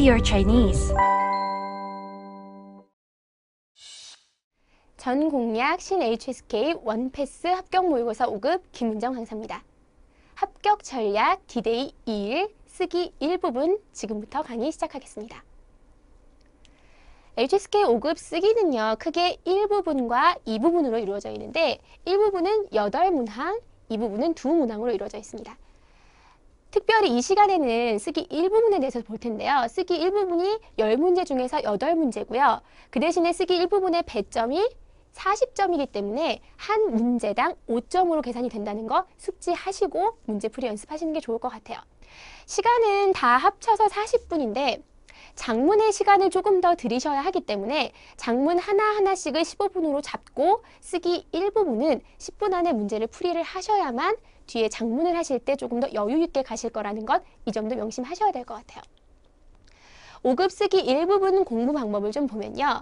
Study Your Chinese. 전공약 신HSK 원패스 합격 모의고사 5급 김은정 강사입니다. 합격 전략 디데이 2일 쓰기 1부분 지금부터 강의 시작하겠습니다. HSK 5급 쓰기는요, 크게 1부분과 2부분으로 이루어져 있는데 1부분은 8문항, 2부분은 2문항으로 이루어져 있습니다. 특별히 이 시간에는 쓰기 1부분에 대해서 볼 텐데요. 쓰기 1부분이 10문제 중에서 8문제고요. 그 대신에 쓰기 1부분의 배점이 40점이기 때문에 한 문제당 5점으로 계산이 된다는 거 숙지하시고 문제풀이 연습하시는 게 좋을 것 같아요. 시간은 다 합쳐서 40분인데 장문의 시간을 조금 더 들이셔야 하기 때문에 장문 하나하나씩을 15분으로 잡고 쓰기 1부분은 10분 안에 문제를 풀이를 하셔야만 뒤에 장문을 하실 때 조금 더 여유 있게 가실 거라는 것, 이 점도 명심하셔야 될 것 같아요. 5급 쓰기 1부분 공부 방법을 좀 보면요.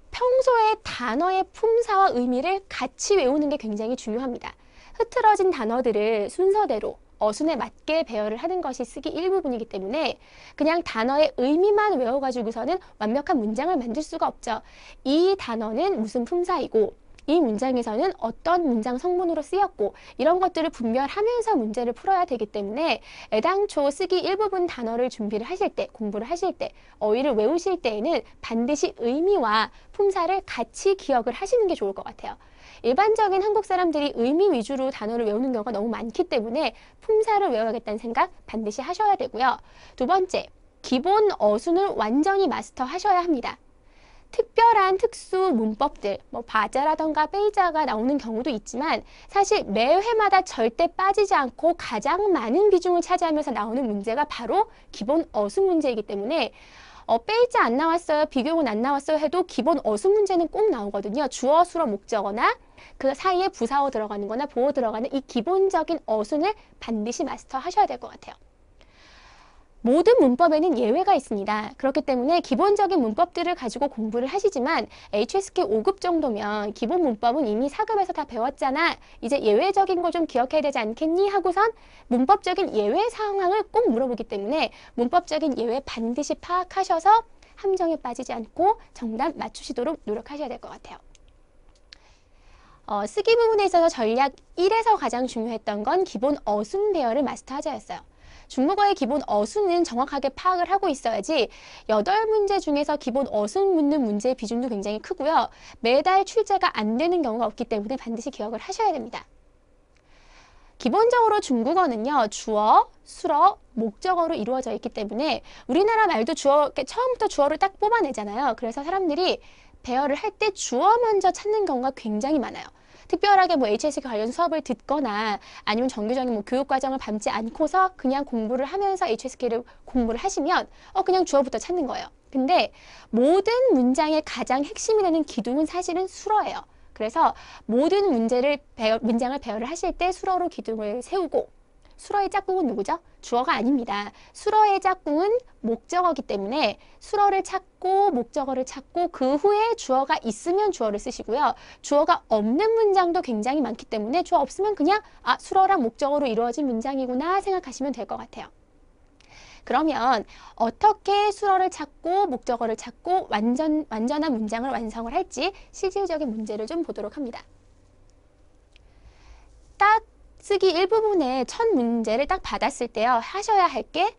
평소에 단어의 품사와 의미를 같이 외우는 게 굉장히 중요합니다. 흐트러진 단어들을 순서대로 어순에 맞게 배열을 하는 것이 쓰기 1부분이기 때문에 그냥 단어의 의미만 외워가지고서는 완벽한 문장을 만들 수가 없죠. 이 단어는 무슨 품사이고 이 문장에서는 어떤 문장 성분으로 쓰였고 이런 것들을 분별하면서 문제를 풀어야 되기 때문에 애당초 쓰기 1부분 단어를 준비를 하실 때, 공부를 하실 때, 어휘를 외우실 때에는 반드시 의미와 품사를 같이 기억을 하시는 게 좋을 것 같아요. 일반적인 한국 사람들이 의미 위주로 단어를 외우는 경우가 너무 많기 때문에 품사를 외워야겠다는 생각 반드시 하셔야 되고요. 두 번째, 기본 어순을 완전히 마스터하셔야 합니다. 특별한 특수 문법들, 바자라던가 베이자가 나오는 경우도 있지만 사실 매 회마다 절대 빠지지 않고 가장 많은 비중을 차지하면서 나오는 문제가 바로 기본 어순 문제이기 때문에 베이자 안 나왔어요, 비교문 안 나왔어요 해도 기본 어순 문제는 꼭 나오거든요. 주어, 수어, 목적어나 그 사이에 부사어 들어가는 거나 보어 들어가는 이 기본적인 어순을 반드시 마스터하셔야 될 것 같아요. 모든 문법에는 예외가 있습니다. 그렇기 때문에 기본적인 문법들을 가지고 공부를 하시지만 HSK 5급 정도면 기본 문법은 이미 4급에서 다 배웠잖아. 이제 예외적인 거 좀 기억해야 되지 않겠니? 하고선 문법적인 예외 상황을 꼭 물어보기 때문에 문법적인 예외 반드시 파악하셔서 함정에 빠지지 않고 정답 맞추시도록 노력하셔야 될 것 같아요. 쓰기 부분에 있어서 전략 1에서 가장 중요했던 건 기본 어순 배열을 마스터하자였어요. 중국어의 기본 어순은 정확하게 파악을 하고 있어야지 8문제 중에서 기본 어순 묻는 문제의 비중도 굉장히 크고요. 매달 출제가 안 되는 경우가 없기 때문에 반드시 기억을 하셔야 됩니다. 기본적으로 중국어는요, 주어, 수어, 목적어로 이루어져 있기 때문에 우리나라 말도 처음부터 주어를 딱 뽑아내잖아요. 그래서 사람들이 배열을 할 때 주어 먼저 찾는 경우가 굉장히 많아요. 특별하게 HSK 관련 수업을 듣거나 아니면 정규적인 교육 과정을 밟지 않고서 그냥 공부를 하면서 HSK를 공부를 하시면 그냥 주어부터 찾는 거예요. 근데 모든 문장의 가장 핵심이 되는 기둥은 사실은 수어예요. 그래서 모든 문장을 배열을 하실 때 수어로 기둥을 세우고 수어의 짝꿍은 누구죠? 주어가 아닙니다. 수어의 짝꿍은 목적어이기 때문에 수어를 찾고 목적어를 찾고 그 후에 주어가 있으면 주어를 쓰시고요. 주어가 없는 문장도 굉장히 많기 때문에 주어 없으면 그냥 수어랑 목적어로 이루어진 문장이구나 생각하시면 될 것 같아요. 그러면 어떻게 수어를 찾고 목적어를 찾고 완전한 문장을 완성을 할지 실질적인 문제를 좀 보도록 합니다. 딱 쓰기 1부분의 첫 문제를 딱 받았을 때요. 하셔야 할 게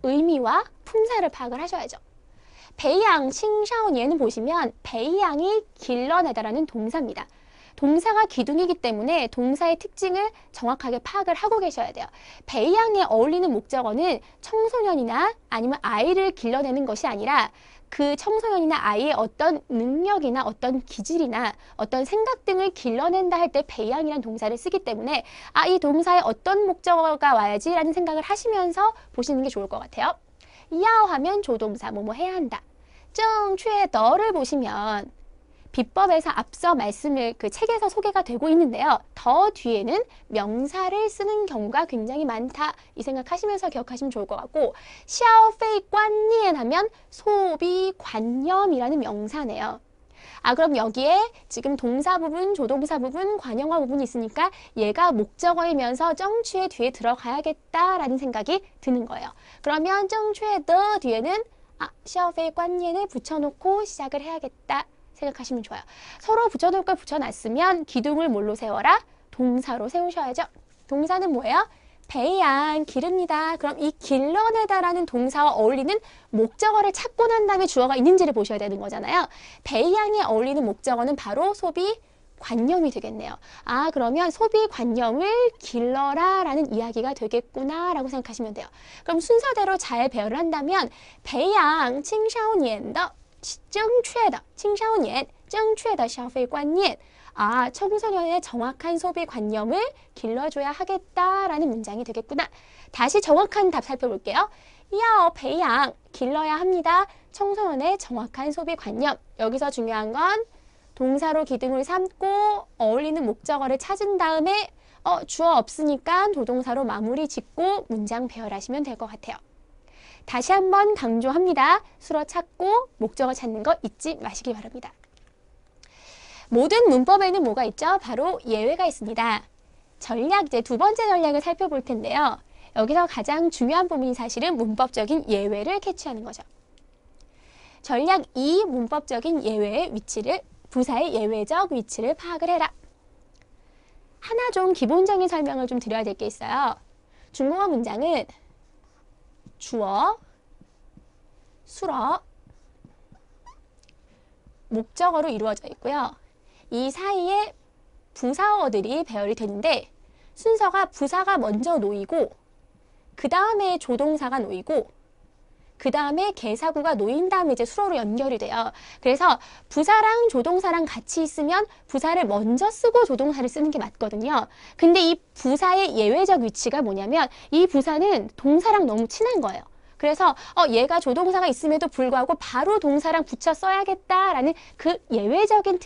의미와 품사를 파악을 하셔야죠. 베이양 칭샤오니에는 보시면 베이양이 길러내다라는 동사입니다. 동사가 기둥이기 때문에 동사의 특징을 정확하게 파악을 하고 계셔야 돼요. 베이양에 어울리는 목적어는 청소년이나 아니면 아이를 길러내는 것이 아니라 그 청소년이나 아이의 어떤 능력이나 어떤 기질이나 어떤 생각 등을 길러낸다 할 때 베이양이라는 동사를 쓰기 때문에 이 동사에 어떤 목적어가 와야지 라는 생각을 하시면서 보시는 게 좋을 것 같아요. 야오 하면 조동사, 뭐뭐 해야 한다. 정취의 더를 보시면 비법에서 앞서 말씀을 그 책에서 소개가 되고 있는데요. 더 뒤에는 명사를 쓰는 경우가 굉장히 많다. 이 생각하시면서 기억하시면 좋을 것 같고 샤오페이 관니엔 하면 소비 관념이라는 명사네요. 그럼 여기에 지금 동사 부분, 조동사 부분, 관형화 부분이 있으니까 얘가 목적어이면서 정취의 뒤에 들어가야겠다라는 생각이 드는 거예요. 그러면 정취의 더 뒤에는 消费观念을 붙여놓고 시작을 해야겠다 생각하시면 좋아요. 서로 붙여놓을 걸 붙여놨으면 기둥을 뭘로 세워라? 동사로 세우셔야죠. 동사는 뭐예요? 배양, 기릅니다. 그럼 이 길러내다라는 동사와 어울리는 목적어를 찾고 난 다음에 주어가 있는지를 보셔야 되는 거잖아요. 배양에 어울리는 목적어는 바로 소비 관념이 되겠네요. 그러면 소비 관념을 길러라 라는 이야기가 되겠구나 라고 생각하시면 돼요. 그럼 순서대로 잘 배열을 한다면 배양, 青少年的正确的青少年正确的消费观念청소년의 정확한 소비 관념을 길러줘야 하겠다라는 문장이 되겠구나. 다시 정확한 답 살펴볼게요. 要培养, 길러야 합니다. 청소년의 정확한 소비 관념. 여기서 중요한 건 동사로 기둥을 삼고 어울리는 목적어를 찾은 다음에 주어 없으니까 조동사로 마무리 짓고 문장 배열하시면 될 것 같아요. 다시 한번 강조합니다. 수로 찾고 목적어 찾는 거 잊지 마시기 바랍니다. 모든 문법에는 뭐가 있죠? 바로 예외가 있습니다. 전략, 이제 두 번째 전략을 살펴볼 텐데요. 여기서 가장 중요한 부분이 사실은 문법적인 예외를 캐치하는 거죠. 전략 2, 문법적인 예외의 위치를, 부사의 예외적 위치를 파악을 해라. 하나 좀 기본적인 설명을 좀 드려야 될 게 있어요. 중국어 문장은 주어, 수어, 목적어로 이루어져 있고요. 이 사이에 부사어들이 배열이 되는데 순서가 부사가 먼저 놓이고 그 다음에 조동사가 놓이고 그 다음에 개사구가 놓인 다음에 이제 수어로 연결이 돼요. 그래서 부사랑 조동사랑 같이 있으면 부사를 먼저 쓰고 조동사를 쓰는 게 맞거든요. 근데 이 부사의 예외적 위치가 뭐냐면 이 부사는 동사랑 너무 친한 거예요. 그래서 얘가 조동사가 있음에도 불구하고 바로 동사랑 붙여 써야겠다라는 그 예외적인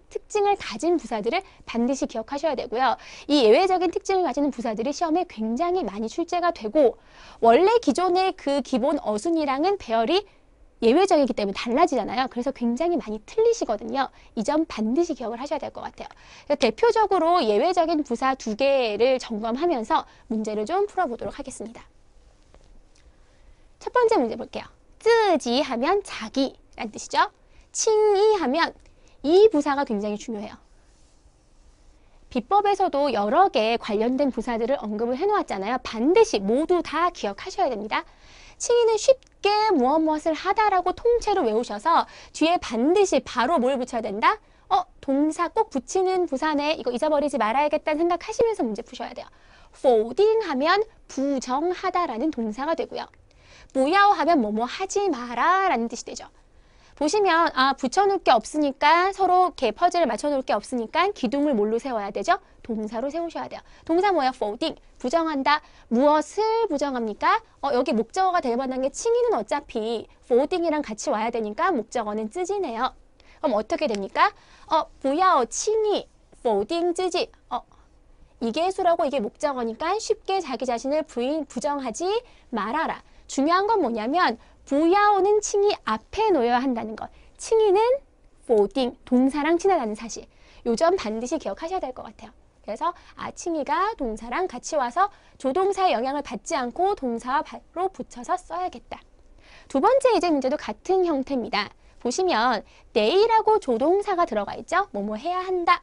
특징을 가진 부사들을 반드시 기억하셔야 되고요. 이 예외적인 특징을 가지는 부사들이 시험에 굉장히 많이 출제가 되고 원래 기존의 그 기본 어순이랑은 배열이 예외적이기 때문에 달라지잖아요. 그래서 굉장히 많이 틀리시거든요. 이 점 반드시 기억을 하셔야 될 것 같아요. 대표적으로 예외적인 부사 2개를 점검하면서 문제를 좀 풀어보도록 하겠습니다. 첫 번째 문제 볼게요. 自己 하면 자기라는 뜻이죠. 轻易 하면 이 부사가 굉장히 중요해요. 비법에서도 여러 개 관련된 부사들을 언급을 해놓았잖아요. 반드시 모두 다 기억하셔야 됩니다. 轻易는 쉽게 무엇을 하다라고 통째로 외우셔서 뒤에 반드시 바로 뭘 붙여야 된다? 동사 꼭 붙이는 부사네. 이거 잊어버리지 말아야겠다는 생각하시면서 문제 푸셔야 돼요. 否定 하면 부정하다라는 동사가 되고요. 不要 하면 뭐뭐 하지 마라 라는 뜻이 되죠. 보시면 붙여놓을 게 없으니까 서로 이렇게 퍼즐을 맞춰놓을 게 없으니까 기둥을 뭘로 세워야 되죠? 동사로 세우셔야 돼요. 동사 뭐야? 否定, 부정한다. 무엇을 부정합니까? 여기 목적어가 될 만한 게 轻易는 어차피 否定이랑 같이 와야 되니까 목적어는 自己네요. 그럼 어떻게 됩니까? 不要轻易否定自己. 이게 수라고 이게 목적어니까 쉽게 자기 자신을 부정하지 말아라. 중요한 건 뭐냐면 不要는 轻易 앞에 놓여야 한다는 것. 轻易는 否定, 동사랑 친하다는 사실. 요 점 반드시 기억하셔야 될 것 같아요. 그래서 轻易가 동사랑 같이 와서 조동사의 영향을 받지 않고 동사와 바로 붙여서 써야겠다. 두 번째 예제 문제도 같은 형태입니다. 보시면 내일하고 조동사가 들어가 있죠. 뭐뭐 해야 한다.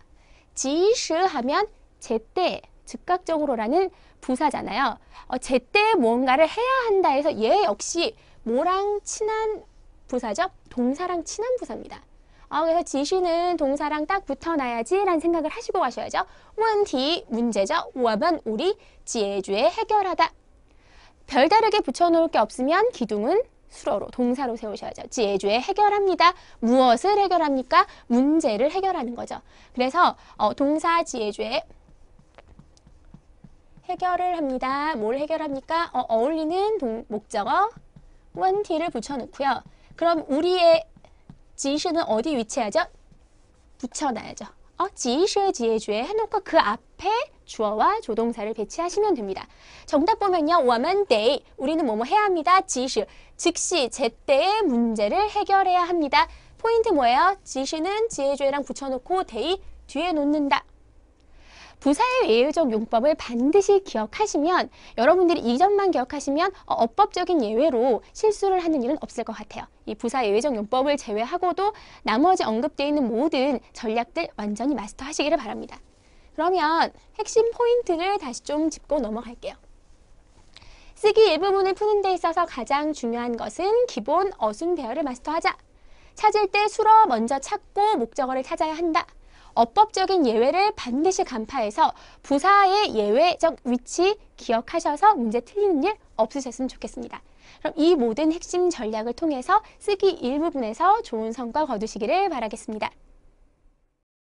及时 하면 제때, 즉각적으로라는 부사잖아요. 제때 무언가를 해야 한다 해서 얘 역시 뭐랑 친한 부사죠? 동사랑 친한 부사입니다. 그래서 지시는 동사랑 딱 붙어놔야지 라는 생각을 하시고 가셔야죠. 问题, 문제죠. 我们, 우리, 解决, 해결하다. 별다르게 붙여놓을 게 없으면 기둥은 수로로, 동사로 세우셔야죠. 解决, 해결합니다. 무엇을 해결합니까? 문제를 해결하는 거죠. 그래서 동사 解决, 해결을 합니다. 뭘 해결합니까? 어울리는 목적어 问题를 붙여놓고요. 그럼 우리의 及时는 어디 위치하죠? 붙여놔야죠. 及时解决 해놓고 그 앞에 주어와 조동사를 배치하시면 됩니다. 정답 보면요. 我们得, 우리는 뭐뭐 해야 합니다. 及时, 즉시, 제때의 문제를 해결해야 합니다. 포인트 뭐예요? 지시는 지혜주의랑 붙여놓고 대의 뒤에 놓는다. 부사의 예외적 용법을 반드시 기억하시면 여러분들이 이 점만 기억하시면 어법적인 예외로 실수를 하는 일은 없을 것 같아요. 이 부사 예외적 용법을 제외하고도 나머지 언급되어 있는 모든 전략들 완전히 마스터하시기를 바랍니다. 그러면 핵심 포인트를 다시 좀 짚고 넘어갈게요. 쓰기 일부분을 푸는 데 있어서 가장 중요한 것은 기본 어순 배열을 마스터하자. 찾을 때 수러 먼저 찾고 목적어를 찾아야 한다. 어법적인 예외를 반드시 간파해서 부사의 예외적 위치 기억하셔서 문제 틀리는 일 없으셨으면 좋겠습니다. 그럼 이 모든 핵심 전략을 통해서 쓰기 일부분에서 좋은 성과 거두시기를 바라겠습니다.